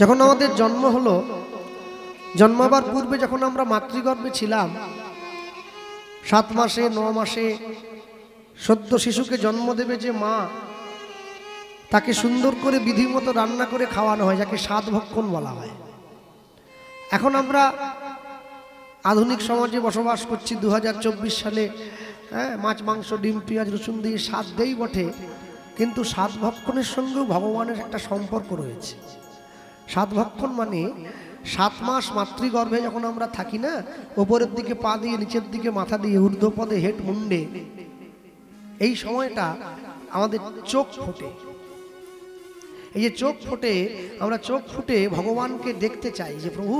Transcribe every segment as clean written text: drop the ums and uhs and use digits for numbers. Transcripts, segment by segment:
যখন আমাদের জন্ম হলো, জন্মাবার পূর্বে যখন আমরা মাতৃগর্ভে ছিলাম, 7 মাসে 9 মাসে সদ্য শিশুকে জন্ম দেবে যে মা, তাকে সুন্দর করে বিধিমতো রান্না করে খাওয়ানো হয়, যাকে স্বাদ ভক্ষণ বলা হয়। এখন আমরা আধুনিক সমাজে বসবাস করছি 2024 সালে। হ্যাঁ, মাছ মাংস ডিম পেঁয়াজ রসুন দিয়ে স্বাদ দেই বটে, কিন্তু স্বাদ ভক্ষণের সঙ্গেও ভগবানের একটা সম্পর্ক রয়েছে। স্বাদ ভক্ষণ মানে 7 মাস মাতৃগর্ভে যখন আমরা থাকি না, ওপরের দিকে পা দিয়ে নিচের দিকে মাথা দিয়ে ঊর্ধ্বপদে হেড মুন্ডে, এই সময়টা আমাদের চোখ ফোটে। এই যে চোখ ফোটে, আমরা চোখ ফুটে ভগবানকে দেখতে চাই যে প্রভু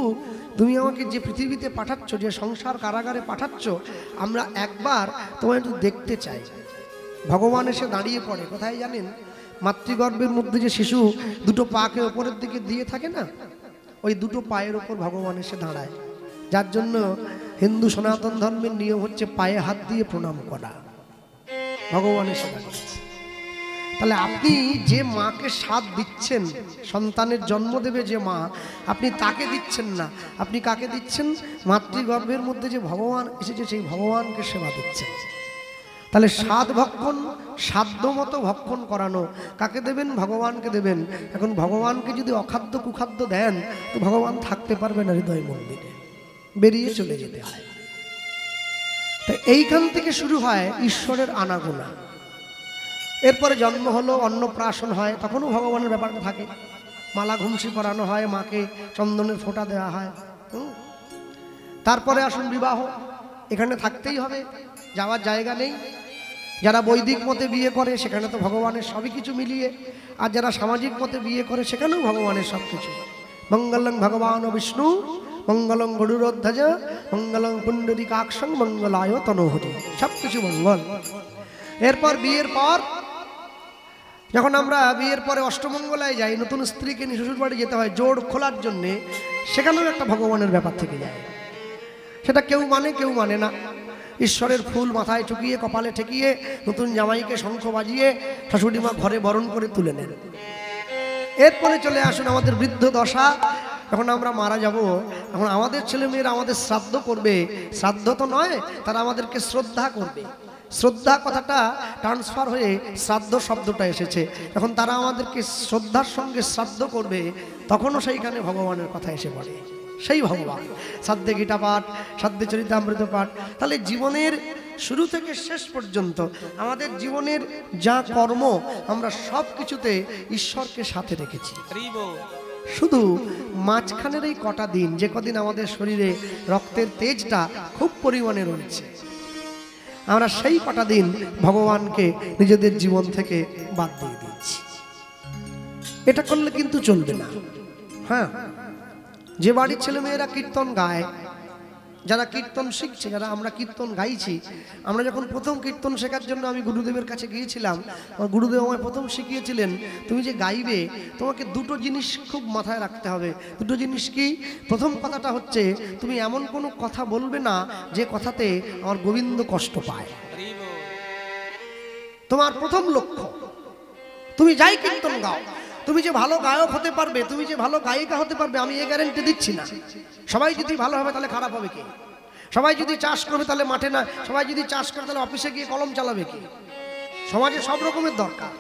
তুমি আমাকে যে পৃথিবীতে পাঠাচ্ছ, যে সংসার কারাগারে পাঠাচ্ছ, আমরা একবার তোমায় একটু দেখতে চাই। ভগবান এসে দাঁড়িয়ে পড়ে কোথায় জানেন? মাতৃগর্ভের মধ্যে যে শিশু দুটো পাকে ওপরের দিকে দিয়ে থাকে না, ওই দুটো পায়ের ওপর ভগবান এসে দাঁড়ায়। যার জন্য হিন্দু সনাতন ধর্মের নিয়ম হচ্ছে পায়ে হাত দিয়ে প্রণাম করা। ভগবান এসে দাঁড়িয়েছে। তাহলে আপনি যে মাকে স্বাদ দিচ্ছেন, সন্তানের জন্ম দেবে যে মা, আপনি তাকে দিচ্ছেন না, আপনি কাকে দিচ্ছেন? মাতৃগর্ভের মধ্যে যে ভগবান এসেছে সেই ভগবানকে সেবা দিচ্ছেন। তাহলে স্বাদ ভক্ষণ, সাধ্য মতো ভক্ষণ করানো, কাকে দেবেন? ভগবানকে দেবেন। এখন ভগবানকে যদি অখাদ্য কুখাদ্য দেন, তো ভগবান থাকতে পারবে না হৃদয় মন্দিরে, বেরিয়ে চলে যেতে হয়। তো এইখান থেকে শুরু হয় ঈশ্বরের আনাগোনা। এরপরে জন্ম হলো, অন্নপ্রাশন হয়, তখনও ভগবানের ব্যাপারটা থাকে। মালা ঘুমসি পরানো হয়, মাকে চন্দনের ফোঁটা দেওয়া হয়। তারপরে আসুন বিবাহ, এখানে থাকতেই হবে, যাওয়ার জায়গা নেই। যারা বৈদিক মতে বিয়ে করে সেখানে তো ভগবানের সবই কিছু মিলিয়ে, আর যারা সামাজিক মতে বিয়ে করে সেখানেও ভগবানের সব কিছু। মঙ্গলং ভগবান বিষ্ণু মঙ্গলং গরুড়ধ্বজ মঙ্গলং পুণ্ডরীকাক্ষং মঙ্গলায় তনোহরি, সব কিছু মঙ্গল। এরপর বিয়ের পর যখন আমরা বিয়ের পরে অষ্টমঙ্গলায় যাই, নতুন স্ত্রীকে নিয়ে শ্বশুর বাড়ি যেতে হয় জোড় খোলার জন্যে, সেখানেও একটা ভগবানের ব্যাপার থেকে যায়। সেটা কেউ মানে কেউ মানে না। ঈশ্বরের ফুল মাথায় চুকিয়ে কপালে ঠেকিয়ে নতুন জামাইকে শঙ্খ বাজিয়ে শাশুড়ি মা ঘরে বরণ করে তুলে নেন। এরপরে চলে আসুন আমাদের বৃদ্ধ দশা, যখন আমরা মারা যাব, এখন আমাদের ছেলেমেয়েরা আমাদের শ্রাদ্ধ করবে। শ্রাদ্ধ তো নয়, তারা আমাদেরকে শ্রদ্ধা করবে। শ্রদ্ধা কথাটা ট্রান্সফার হয়ে শ্রাদ্ধ শব্দটা এসেছে। যখন তারা আমাদেরকে শ্রদ্ধার সঙ্গে শ্রাদ্ধ করবে, তখনও সেইখানে ভগবানের কথা এসে পড়ে। সেই ভগবান, শ্রাদ্ধে গীতা পাঠ, শ্রাদ্ধে চরিতামৃত পাঠ। তাহলে জীবনের শুরু থেকে শেষ পর্যন্ত আমাদের জীবনের যা কর্ম, আমরা সব কিছুতে ঈশ্বরকে সাথে রেখেছি। শুধু মাঝখানের এই কটা দিন, যে কদিন আমাদের শরীরে রক্তের তেজটা খুব পরিমাণে রয়েছে, আমরা সেই কটা দিন ভগবানকে নিজেদের জীবন থেকে বাদ দিয়ে দিচ্ছি। এটা করলে কিন্তু চলবে না। হ্যাঁ, যে বাড়ির ছেলেমেয়েরা কীর্তন গায়, যারা কীর্তন শিখছে, যারা আমরা কীর্তন গাইছি, আমরা যখন প্রথম কীর্তন শেখার জন্য আমি গুরুদেবের কাছে গিয়েছিলাম, আমার গুরুদেব আমায় প্রথম শিখিয়েছিলেন, তুমি যে গাইবে তোমাকে দুটো জিনিস খুব মাথায় রাখতে হবে। দুটো জিনিস কি? প্রথম কথাটা হচ্ছে, তুমি এমন কোনো কথা বলবে না যে কথাতে আমার গোবিন্দ কষ্ট পায়। তোমার প্রথম লক্ষ্য। তুমি যাই কীর্তন গাও, তুমি যে ভালো গায়ক হতে পারবে, তুমি যে ভালো গায়িকা হতে পারবে, আমি এই গ্যারান্টি দিচ্ছি না। সবাই যদি ভালো হবে তাহলে খারাপ হবে কি? সবাই যদি চাষ করবে তাহলে মাঠে না, সবাই যদি চাষ করে তাহলে অফিসে গিয়ে কলম চালাবে কি? সমাজে সব রকমের দরকার।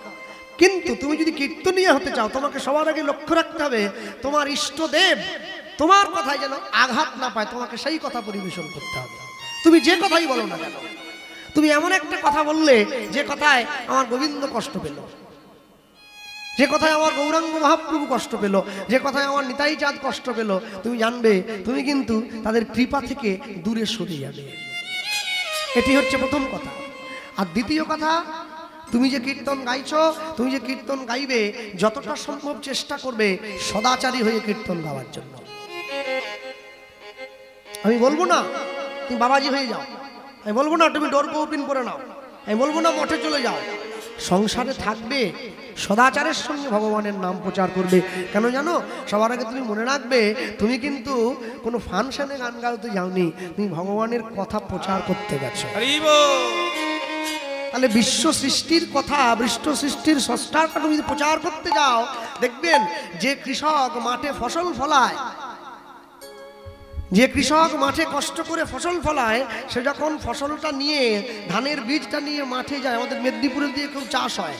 কিন্তু তুমি যদি কীর্তনীয় হতে চাও, তোমাকে সবার আগে লক্ষ্য রাখতে হবে তোমার ইষ্টদেব তোমার কথায় যেন আঘাত না পায়, তোমাকে সেই কথা পরিবেশন করতে হবে। তুমি যে কথাই বলো না কেন, তুমি এমন একটা কথা বললে যে কথায় আমার গোবিন্দ কষ্ট পেল, যে কথায় আমার গৌরাঙ্গ মহাপ্রভু কষ্ট পেল, যে কথায় আমার নিতাই চাঁদ কষ্ট পেল, তুমি জানবে তুমি কিন্তু তাদের কৃপা থেকে দূরে সরে যাবে। এটি হচ্ছে প্রথম কথা। আর দ্বিতীয় কথা, তুমি যে কীর্তন গাইছো, তুমি যে কীর্তন গাইবে, যতটা সম্ভব চেষ্টা করবে সদাচারী হয়ে কীর্তন গাওয়ার জন্য। আমি বলবো না তুমি বাবাজি হয়ে যাও, আমি বলবো না তুমি ডোর কৌপিন করে নাও, আমি বলবো না মঠে চলে যাও। সংসারে থাকবে, সদাচারের সঙ্গে ভগবানের নাম প্রচার করবে। কেন জানো? সবার আগে তুমি মনে রাখবে, তুমি কিন্তু কোনো ফাংশনে গান গাইতে যাওনি, তুমি ভগবানের কথা প্রচার করতে গেছো। তাহলে বিশ্ব সৃষ্টির কথা, বিশ্ব সৃষ্টির স্রষ্টার কথা যদি প্রচার করতে যাও, দেখবেন যে কৃষক মাঠে ফসল ফলায়, যে কৃষক মাঠে কষ্ট করে ফসল ফলায়, সে যখন ফসলটা নিয়ে, ধানের বীজটা নিয়ে মাঠে যায়, আমাদের মেদিনীপুরে দিয়ে খুব চাষ হয়,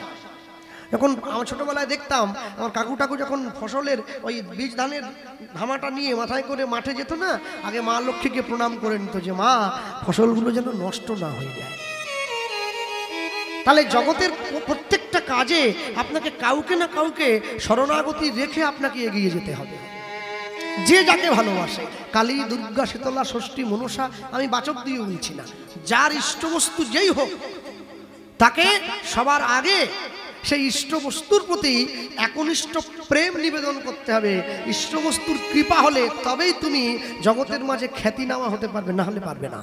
যখন আমার ছোটোবেলায় দেখতাম আমার কাকু টাকু যখন ফসলের ওই বীজ ধানের ধামাটা নিয়ে মাথায় করে মাঠে যেত না, আগে মা লক্ষ্মীকে প্রণাম করে নিত যে মা ফসলগুলো যেন নষ্ট না হয়ে যায়। তাহলে জগতের প্রত্যেকটা কাজে আপনাকে কাউকে না কাউকে শরণাগতি রেখে আপনাকে এগিয়ে যেতে হবে। যে যাকে ভালোবাসে, কালী, দুর্গা, শীতলা, ষষ্ঠী, মনসা, আমি বাচক দিয়ে বলছি না, যার ইষ্টবস্তু যেই হোক তাকে সবার আগে সেই ইষ্টবস্তুর প্রতি একনিষ্ঠ প্রেম নিবেদন করতে হবে। ইষ্টবস্তুর কৃপা হলে তবেই তুমি জগতের মাঝে খ্যাতি নেওয়া হতে পারবে, না হলে পারবে না।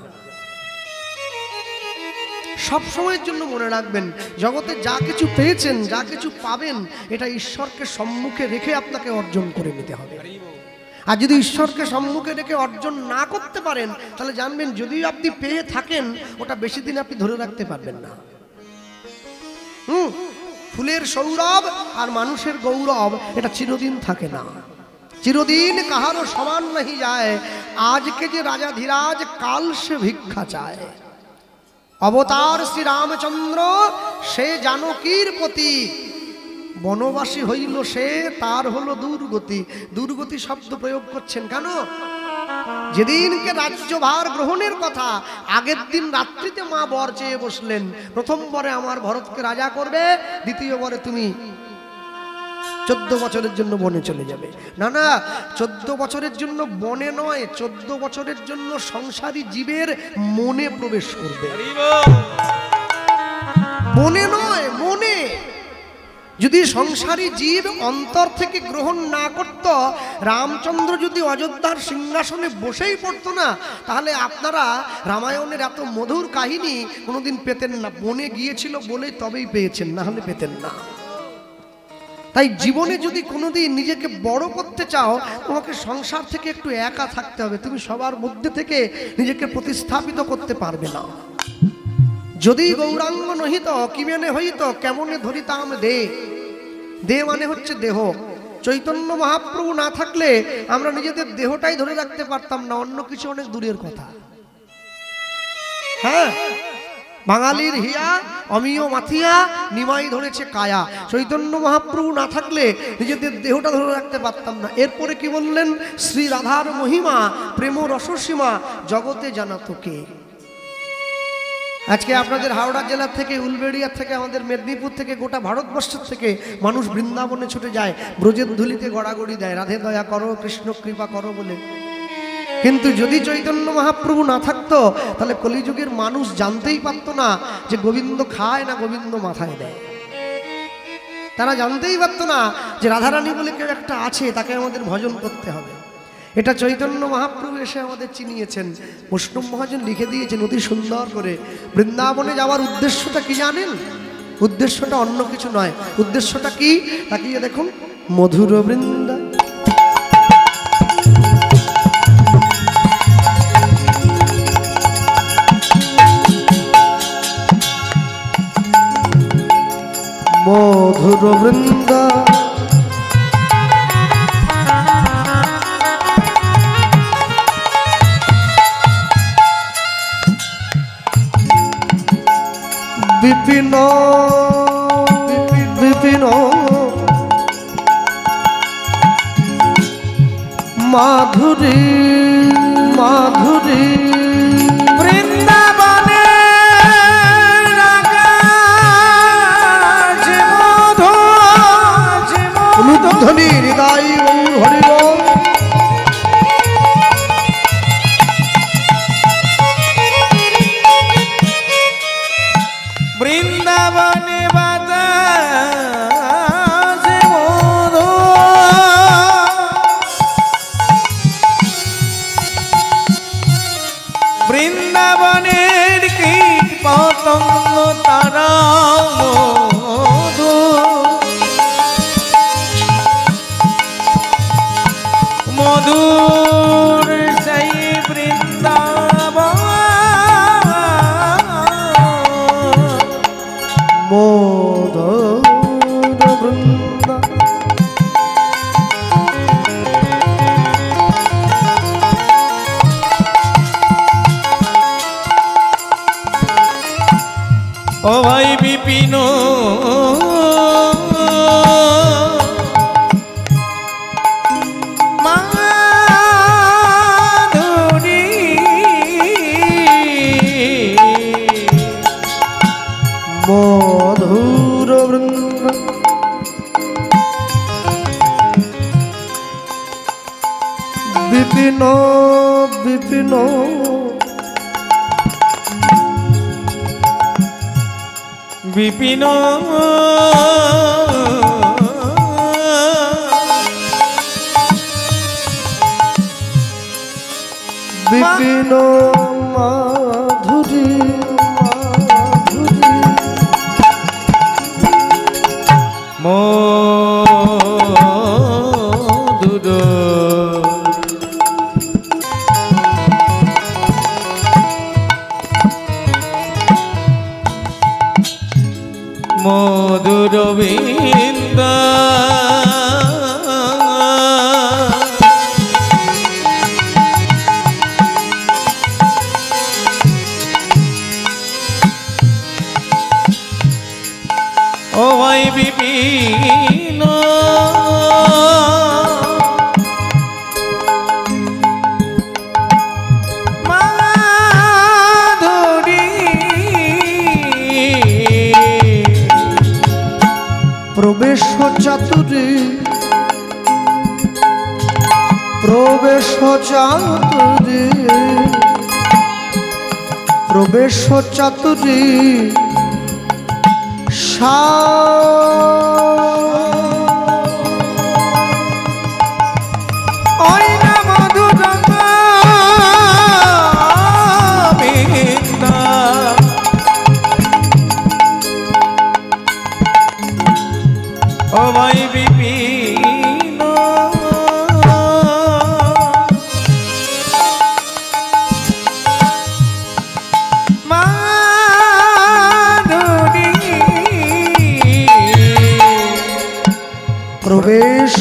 সব সময়ের জন্য মনে রাখবেন, জগতে যা কিছু পেয়েছেন, যা কিছু পাবেন, এটা ঈশ্বরকে সম্মুখে রেখে আপনাকে অর্জন করে নিতে হবে। আর যদি ঈশ্বরকে সম্মুখে রেখে অর্জন না করতে পারেন, তাহলে জানবেন যদি আপনি পেয়ে থাকেন, ওটা বেশি দিন আপনি ধরে রাখতে পারবেন না। ফুলের সৌরভ আর মানুষের গৌরব এটা চিরদিন থাকে না, চিরদিন কাহারও সমান नहीं যায়। আজকে যে রাজা ধীরাজ, কাল সে ভিক্ষা চায়। অবতার শ্রী রামচন্দ্র, সে জানকীর প্রতি, বনবাসী হইল সে, তার হলো দুর্গতি। দুর্গতি শব্দ প্রয়োগ করছেন কেন? যেদিনকে রাজ্যভার গ্রহণের কথা, আগের দিন রাত্রিতে মা বর চেয়ে বসলেন, প্রথম বরে আমার ভরতকে রাজা করবে, দ্বিতীয় বরে তুমি 14 বছরের জন্য বনে চলে যাবে। না না, 14 বছরের জন্য বনে নয়, 14 বছরের জন্য সংসারী জীবের মনে প্রবেশ করবে। বনে নয়, মনে। যদি সংসারী জীব অন্তর থেকে গ্রহণ না করত, রামচন্দ্র যদি অযোধ্যার সিংহাসনে বসেই পড়তো না, তাহলে আপনারা রামায়ণের এত মধুর কাহিনী কোনোদিন পেতেন না। বনে গিয়েছিল বলেই তবেই পেয়েছেন, না হলে পেতেন না। তাই জীবনে যদি কোনোদিন নিজেকে বড় করতে চাও, তোমাকে সংসার থেকে একটু একা থাকতে হবে। তুমি সবার মধ্যে থেকে নিজেকে প্রতিস্থাপিত করতে পারবে না। যদি গৌরাঙ্গ নহিত কিমেনে হইত, কেমনে ধরিতাম দে। দে মানে হচ্ছে দেহ। চৈতন্য মহাপ্রভু না থাকলে আমরা নিজেদের দেহটাই ধরে রাখতে পারতাম না, অন্য কিছু অনেক দূরের কথা। হ্যাঁ, বাঙালির হিয়া অমিয় মাথিয়া, নিমাই ধরেছে কায়া। চৈতন্য মহাপ্রভু না থাকলে নিজেদের দেহটা ধরে রাখতে পারতাম না। এরপরে কি বললেন? শ্রী রাধার মহিমা, প্রেম রসসীমা, জগতে জানাতো কে। আজকে আপনাদের হাওড়া জেলা থেকে, উলবেড়িয়া থেকে, আমাদের মেদিনীপুর থেকে, গোটা ভারতবর্ষের থেকে মানুষ বৃন্দাবনে ছুটে যায়, ব্রজের ধুলিতে গড়াগড়ি দেয়, রাধে দয়া করো, কৃষ্ণ কৃপা করো বলে। কিন্তু যদি চৈতন্য মহাপ্রভু না থাকতো, তাহলে কলিযুগের মানুষ জানতেই পারতো না যে গোবিন্দ খায় না গোবিন্দ মাথায় দেয়। তারা জানতেই পারতো না যে রাধারানী বলে কেউ একটা আছে, তাকে আমাদের ভজন করতে হবে। এটা চৈতন্য মহাপ্রভু এসে আমাদের চিনিয়েছেন। বৈষ্ণব মহাজন লিখে দিয়েছেন অতি সুন্দর করে। বৃন্দাবনে যাওয়ার উদ্দেশ্যটা কি জানেন? উদ্দেশ্যটা অন্য কিছু নয়। উদ্দেশ্যটা কি? তাকিয়ে দেখুন, মধুর বৃন্দা মধুর বৃন্দা বিপিন বিপিন মাধুরী মাধুরী বৃন্দাবনে অনুধ্বনি হৃদয় হরিব বৃন্দাবনে বৃন্দাবনের কীট পতঙ্গ তারা বৃন্দ ও ভাই বিপিন মাধুরী মধুর বৃন্দ বিপিন বিপিন বিপিন বিপিন মাধুরী মাধুরী মধুর মধুর বৃন্দ ও ভাই বিপিন মাধুরী প্রবেশ চাতুরী প্রবেশ চাতুরী প্রবেশ চাতুরী ওই না মধুর বৃন্দ ও ভাই বিপিন মাধুরী প্রবেশ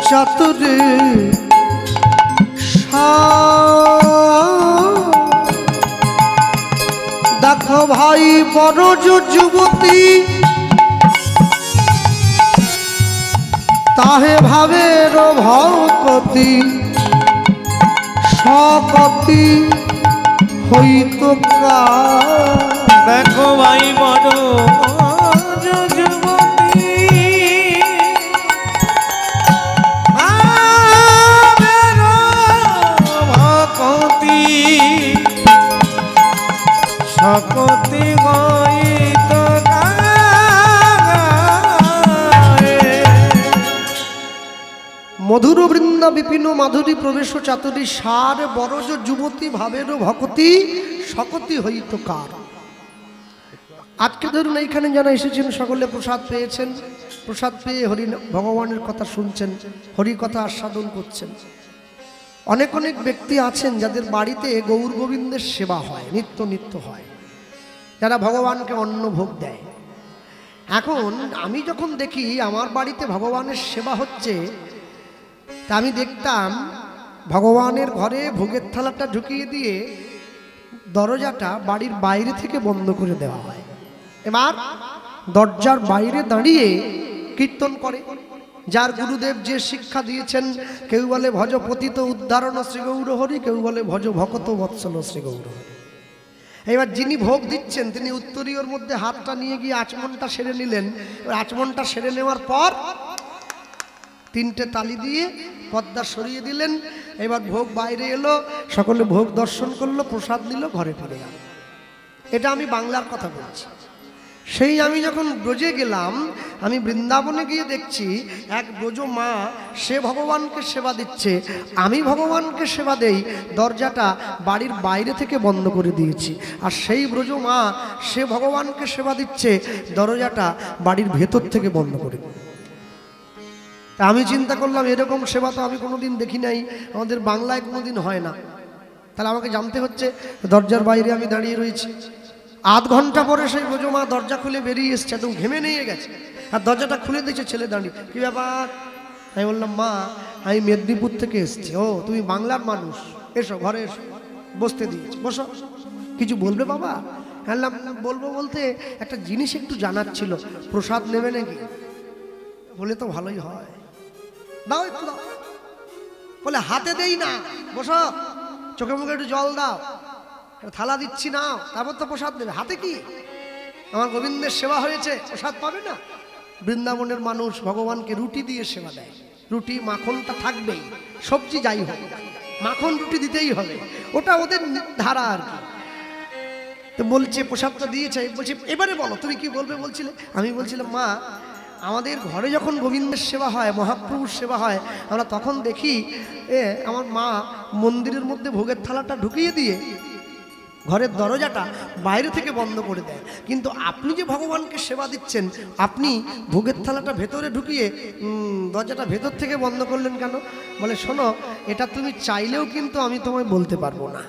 চাতুরী দেখো ভাই বড় যুবতী তাহে ভাবের ভকতি সকতি হইত দেখো ভাই বড় যুবতী ভাবের ভকতি সকতি হইত মধুর বৃন্দ বিপিন মাধুরী প্রবেশ চাতুরী সার বরজ যুবতী ভাবের ভকতি সকতি হইত কার। আজকে ধরুন এইখানে যারা এসেছেন সকলে প্রসাদ পেয়েছেন, প্রসাদ পেয়ে হরি ভগবানের কথা শুনছেন, হরি কথা আস্বাদন করছেন। অনেক অনেক ব্যক্তি আছেন যাদের বাড়িতে গৌর গোবিন্দের সেবা হয়, নিত্য নিত্য হয়, যারা ভগবানকে অন্ন ভোগ দেয়। এখন আমি যখন দেখি আমার বাড়িতে ভগবানের সেবা হচ্ছে, তা আমি দেখতাম ভগবানের ঘরে ভোগের থালাটা ঢুকিয়ে দিয়ে দরজাটা বাড়ির বাইরে থেকে বন্ধ করে দেওয়া হয়। এবার দরজার বাইরে দাঁড়িয়ে কীর্তন করে। যার গুরুদেব যে শিক্ষা দিয়েছেন, কেউ বলে ভজ পতিত উদ্ধারণ শ্রী গৌর হরি, কেউ বলে ভজ ভকত বৎসল শ্রী গৌর হরি। এবার যিনি ভোগ দিচ্ছেন তিনি উত্তরীয়র মধ্যে হাতটা নিয়ে গিয়ে আচমনটা সেরে নিলেন। আচমনটা সেরে নেওয়ার পর তিনটে তালি দিয়ে পর্দা সরিয়ে দিলেন। এবার ভোগ বাইরে এলো, সকলে ভোগ দর্শন করলো, প্রসাদ নিল, ঘরে ফিরে গেল। এটা আমি বাংলার কথা বলছি। সেই আমি যখন ব্রজে গেলাম, আমি বৃন্দাবনে গিয়ে দেখছি এক ব্রজ মা, সে ভগবানকে সেবা দিচ্ছে, আমি ভগবানকে সেবা দেই, দরজাটা বাড়ির বাইরে থেকে বন্ধ করে দিয়েছি। আর সেই ব্রজ মা, সে ভগবানকে সেবা দিচ্ছে, দরজাটা বাড়ির ভেতর থেকে বন্ধ করে। তা আমি চিন্তা করলাম এরকম সেবা তো আমি কোনোদিন দেখি নাই, আমাদের বাংলায় কোনোদিন হয় না। তাহলে আমাকে জানতে হচ্ছে, দরজার বাইরে আমি দাঁড়িয়ে রয়েছি, আধ ঘন্টা পরে সেই ব্রজমা দরজা খুলে বেরিয়ে এসছে, একদম ঘেমে নিয়ে গেছে। আর দরজাটা খুলে দিয়েছে, ছেলে দাঁড়িয়ে, কি ব্যাপার? আমি বললাম, মা আমি মেদিনীপুর থেকে এসেছি। ও তুমি বাংলার মানুষ, এসো ঘরে এসো। বসতে দিয়েছে, বসো। কিছু বলবে বাবা? বললাম বলবো বলতে একটা জিনিস একটু জানার ছিল, প্রসাদ নেবে নাকি? বলে তো ভালোই হয়, দাও একটু দাও। বলে হাতে দেই না, বসো, চোখে মুখে একটু জল দাও, থালা দিচ্ছি নাও, তারপর তো প্রসাদ দেবে। হাতে কি? আমার গোবিন্দের সেবা হয়েছে, প্রসাদ পাবে না? বৃন্দাবনের মানুষ ভগবানকে রুটি দিয়ে সেবা দেয়। রুটি মাখনটা থাকবেই, সবজি যাই হোক মাখন রুটি দিতেই হবে, ওটা ওদের ধারা আর কি। তো বলছে প্রসাদটা দিয়েছে, বলছে এবারে বলো তুমি কি বলবে বলছিলে। আমি বলছিলাম, মা আমাদের ঘরে যখন গোবিন্দের সেবা হয়, মহাপ্রভুর সেবা হয়, আমরা তখন দেখি আমার মা মন্দিরের মধ্যে ভোগের থালাটা ঢুকিয়ে দিয়ে ঘরের দরজাটা বাইরে থেকে বন্ধ করে দেয়। কিন্তু আপনি যে ভগবানকে সেবা দিচ্ছেন, আপনি ভোগের থালাটা ভেতরে ঢুকিয়ে দরজাটা ভেতর থেকে বন্ধ করলেন কেন? বলে শোনো, এটা তুমি চাইলেও কিন্তু আমি তোমায় বলতে পারবো না।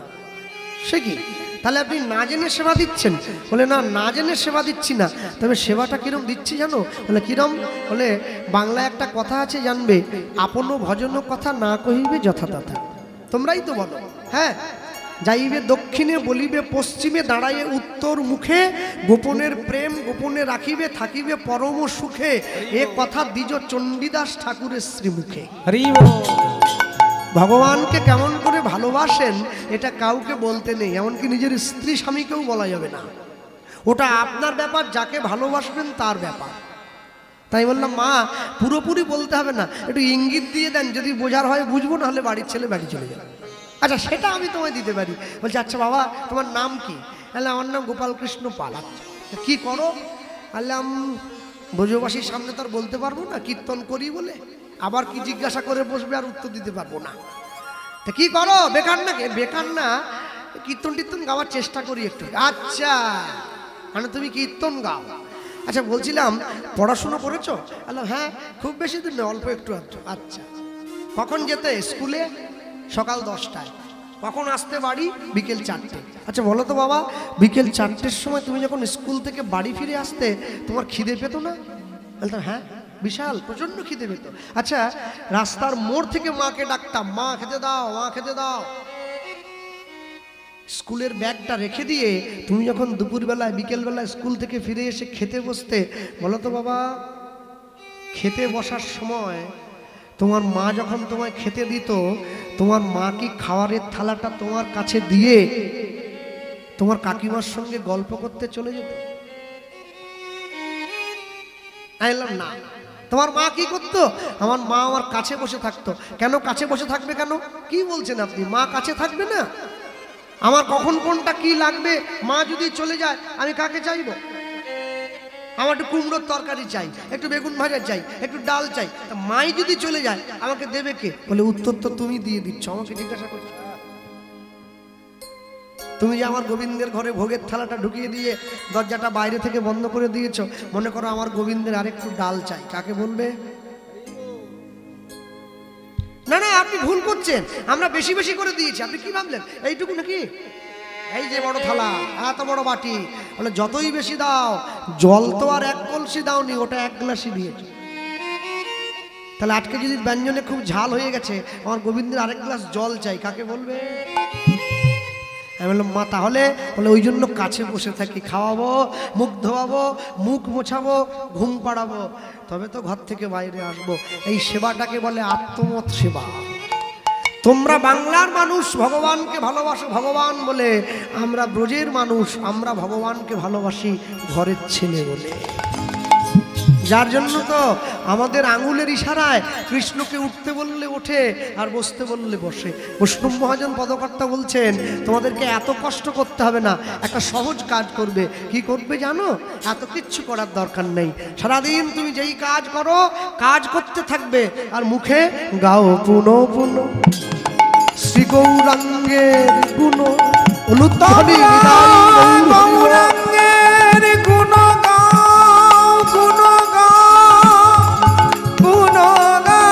সে কি? তাহলে আপনি না জেনে সেবা দিচ্ছেন? বলে না, না জেনে সেবা দিচ্ছি না, তবে সেবাটা কিরম দিচ্ছি জানো? বলে কিরম? বলে বাংলায় একটা কথা আছে জানবে, আপনো ভজন কথা না কহিবে যথাতথা। তোমরাই তো বলো, হ্যাঁ, যাইবে দক্ষিণে বলিবে পশ্চিমে, দাঁড়াইয়ে উত্তর মুখে, গোপনের প্রেম গোপনে রাখিবে, থাকিবে পরম সুখে, এ কথা দ্বিজ চণ্ডীদাস ঠাকুরের শ্রীমুখে। ভগবানকে কেমন করে ভালোবাসেন এটা কাউকে বলতে নেই, এমনকি নিজের স্ত্রী স্বামীকেও বলা যাবে না। ওটা আপনার ব্যাপার, যাকে ভালোবাসবেন তার ব্যাপার। তাই বললাম, মা পুরোপুরি বলতে হবে না, একটু ইঙ্গিত দিয়ে দেন, যদি বোঝার হয় বুঝবো, না হলে বাড়ির ছেলে বাড়ি চলে যাবে। আচ্ছা সেটা আমি তোমায় দিতে পারি। বলছে আচ্ছা বাবা তোমার নাম কি? তাহলে আমার নাম গোপালকৃষ্ণ পাল। কি করো? বললাম ব্রজবাসীর সামনে তো আর বলতে পারবো না, কীর্তন করি বলে। আবার কি জিজ্ঞাসা করে বসবে আর উত্তর দিতে পারবো না। তা কি করো? বেকার না? বেকার না, কীর্তন টীর্তন গাওয়ার চেষ্টা করি একটু। আচ্ছা মানে তুমি কীর্তন গাও? আচ্ছা বলছিলাম পড়াশুনো করেছো? বললাম হ্যাঁ, খুব বেশি দিন না, অল্প একটু একটু। আচ্ছা কখন যেতে স্কুলে? সকাল 10টায়। কখন আসতে বাড়ি? বিকেল 4টে। আচ্ছা বলো তো বাবা, বিকেল 4টের সময় তুমি যখন স্কুল থেকে বাড়ি ফিরে আসতে তোমার খিদে পেত না? বলতাম হ্যাঁ, বিশাল প্রচন্ড খিদে পেত। আচ্ছা রাস্তার মোড় থেকে মাকে ডাকতাম, মা খেতে দাও, মা খেতে দাও। স্কুলের ব্যাগটা রেখে দিয়ে তুমি যখন দুপুরবেলায় বিকেলবেলায় স্কুল থেকে ফিরে এসে খেতে বসতে, বলো তো বাবা, খেতে বসার সময় তোমার মা যখন তোমায় খেতে দিত, তোমার মা কি খাবারের থালাটা তোমার কাছে দিয়ে তোমার কাকিমার সঙ্গে গল্প করতে চলে যেত? বললাম না। তোমার মা কি করতো? আমার মা আমার কাছে বসে থাকতো। কেন কাছে বসে থাকবে? কেন? কি বলছেন আপনি? মা কাছে থাকবে না? আমার কখন কোনটা কি লাগবে, মা যদি চলে যায় আমি কাকে চাইবো? আমার একটু কুমড়োর তরকারি চাই, একটু বেগুন ভাজা চাই, একটু ডাল চাই, তা মাই যদি চলে যায় আমাকে দেবে কে? বলে উত্তর তো তুমি দিয়ে দিচ্ছ, আমাকে জিজ্ঞাসা করছো। তুমি যে আমার গোবিন্দের ঘরে ভোগের থালাটা ঢুকিয়ে দিয়ে দরজাটা বাইরে থেকে বন্ধ করে দিয়েছো, মনে করো আমার গোবিন্দের আরেকটু ডাল চাই, কাকে বলবে? না না, আপনি ভুল করছেন, আমরা বেশি বেশি করে দিয়েছি। আপনি কি ভাবলেন এইটুকু নাকি? এই যে বড় থালা, এত বড় বাটি, বলে যতই বেশি দাও, জল তো আর 1 কলসি দাওনি, ওটা 1 গ্লাসই দিয়েছো। তাহলে আজকে যদি ব্যঞ্জনে খুব ঝাল হয়ে গেছে, আমার গোবিন্দের আরেক গ্লাস জল চাই, কাকে বলবে? আমি বললাম মা তাহলে? বলে ওই জন্য কাছে বসে থাকি, খাওয়াবো, মুখ ধোয়াবো, মুখ মোছাবো, ঘুম পাড়াবো, তবে তো ঘর থেকে বাইরে আসবো। এই সেবাটাকে বলে আত্মমত সেবা। তোমরা বাংলার মানুষ ভগবানকে ভালোবাসো ভগবান বলে, আমরা ব্রজের মানুষ, আমরা ভগবানকে ভালোবাসি ঘরের ছেলে বলে। যার জন্য তো আমাদের আঙুলের ইশারায় কৃষ্ণকে উঠতে বললে ওঠে আর বসতে বললে বসে। বৈষ্ণব মহাজন পদকর্তা বলছেন তোমাদেরকে এত কষ্ট করতে হবে না, একটা সহজ কাজ করবে। কি করবে জানো? এত কিচ্ছু করার দরকার নেই। সারাদিন তুমি যেই কাজ করো, কাজ করতে থাকবে আর মুখে গাও পুনো পুনো শ্রী গৌরাঙ্গের গুণ অনুধ্বনি গৌরাঙ্গের গুণ গাও, গুণ গাও, গুণ গাও।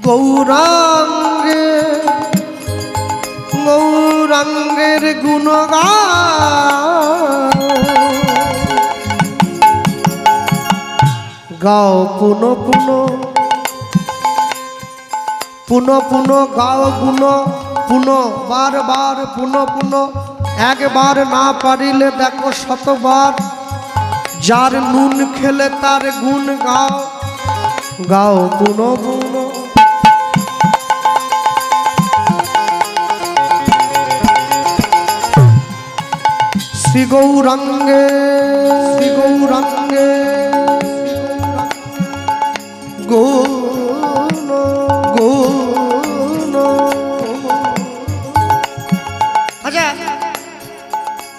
গৌরাঙ্গে গৌরাঙ্গের গুণগান গাও পুনঃ পুনঃ পুনঃ পুনঃ গাও গুণ পুনঃ বারবার পুনঃ পুনঃ একবার না পারিলে দেখো শতবার যার নুন খেলে তার গুণ গাও গাও পুনঃ পুনঃ শ্রী গৌরাঙ্গে শ্রী গৌরাঙ্গে গুণ গুণ। আচ্ছা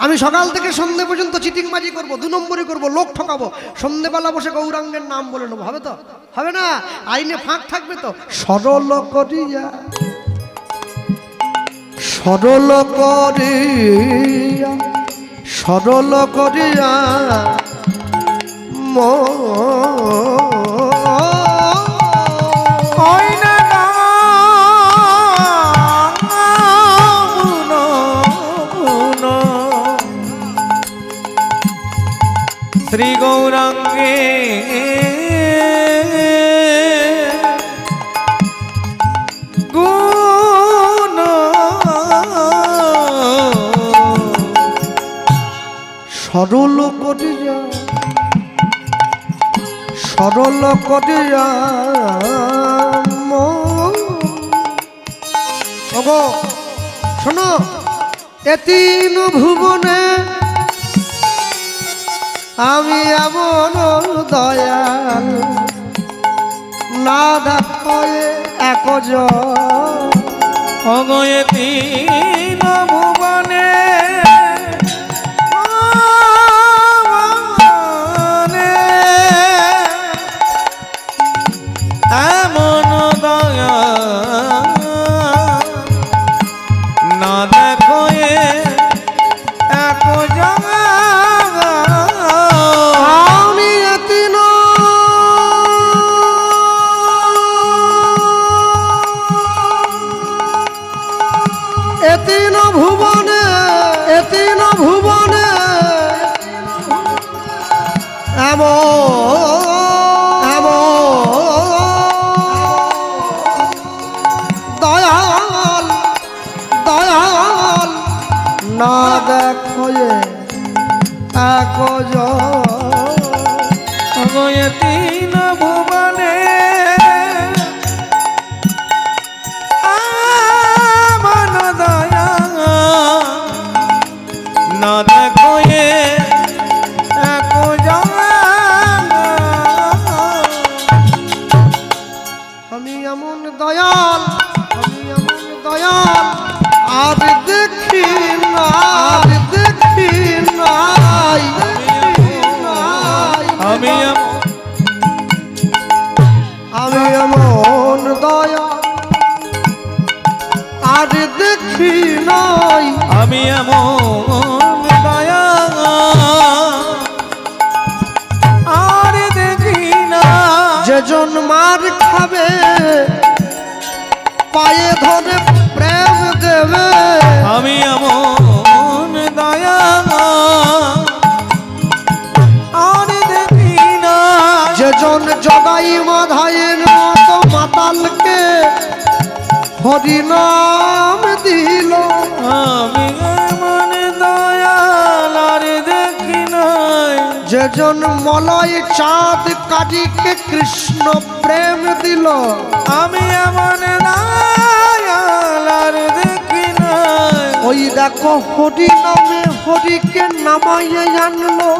আমি সকাল থেকে সন্ধ্যে পর্যন্ত চিটিংবাজি করব, 2 নম্বরই করব, লোক ঠকাবো, সন্ধ্যেবেলা বসে গৌরাঙ্গের নাম বলে নেবো, হবে তো? হবে না, আইনে ফাঁক থাকবে তো। সরল করিয়া সরল করিয়া সরল করিয়া শ্রী গৌরাঙ্গে গুণ সরল করিয়া সরল করিয়া ওগো শোনো, এ 3 ভুবনে আমি এমন দয়াল না দেখায় একজ অগয়ে 3 ভুবনে এমন দয়া না দেখো একজ আমি এতিন এতিন ভুবনে এতিন ভুবনে দয়াল দয়াল না দেখো একজ অগয়ে 3 ভুবনে এমন দয়া না দেখো একজ আমি এমন দয়াল আমি এমন দয়াল আর দেখি না আর দেখি নাই আমি আমি এমন দয়াল আর দেখি নাই আমি এমন দয়া আর দেখি না যেজন মার খাবে পায়ে ধরে প্রেম দেবে আমি এমন দয়া আর দেখি না যেজন জগাই মাধায়ের মতো মাতালকে হরিনাম দিল আমি এমন দয়াল আর দেখি নাই যেজন মলয় চাঁদ কাটিকে কৃষ্ণ প্রেম দিল আমি এমন দয়াল আর দেখি নাই ওই দেখো হরি নামে হরিকে নামাইয়ে আনলো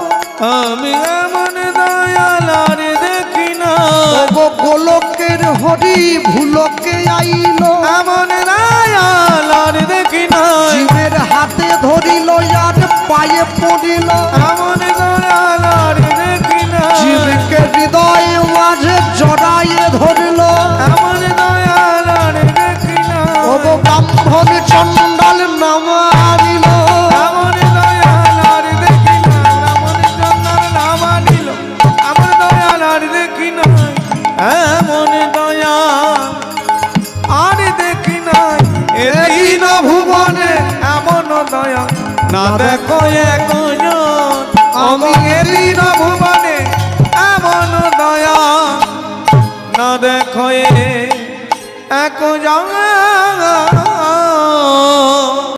আমি এমন দয়াল আর দেখি নাই ওগো গোলকের হরি ভুলকে আইলো এমন দয়াল আর দেখি নাই জীবের হাতে ধরিল আর পায়ে পড়িল এমন দয়াল আর দেখি নাই জীবকে হৃদয় মাঝে জড়াইয়ে ধরিল এমন দয়াল আর দেখি নাই ওগো ব্রাহ্মণ চণ্ডাল নামানিল এমন দয়াল আর দেখি নাই এমন চন্দ্র নাম আনিল এমন দয়াল আর দেখি নাই এমন দয়াল না দেখো এখন